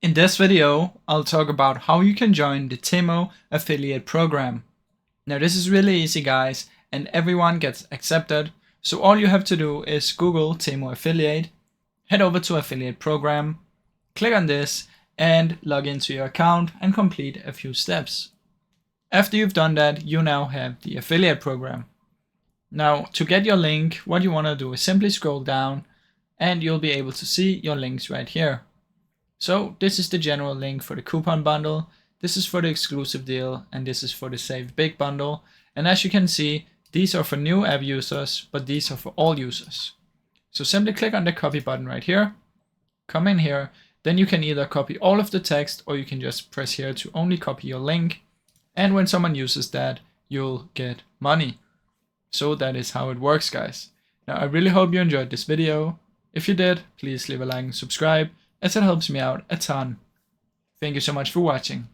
In this video, I'll talk about how you can join the Temu affiliate program. Now this is really easy guys, and everyone gets accepted. So all you have to do is Google Temu affiliate, head over to affiliate program, click on this and log into your account and complete a few steps. After you've done that, you now have the affiliate program. Now to get your link, what you want to do is simply scroll down and you'll be able to see your links right here. So this is the general link for the coupon bundle, this is for the exclusive deal, and this is for the Save Big bundle. And as you can see, these are for new app users, but these are for all users. So simply click on the copy button right here, come in here, then you can either copy all of the text or you can just press here to only copy your link. And when someone uses that, you'll get money. So that is how it works guys. Now I really hope you enjoyed this video. If you did, please leave a like and subscribe, as it helps me out a ton. Thank you so much for watching.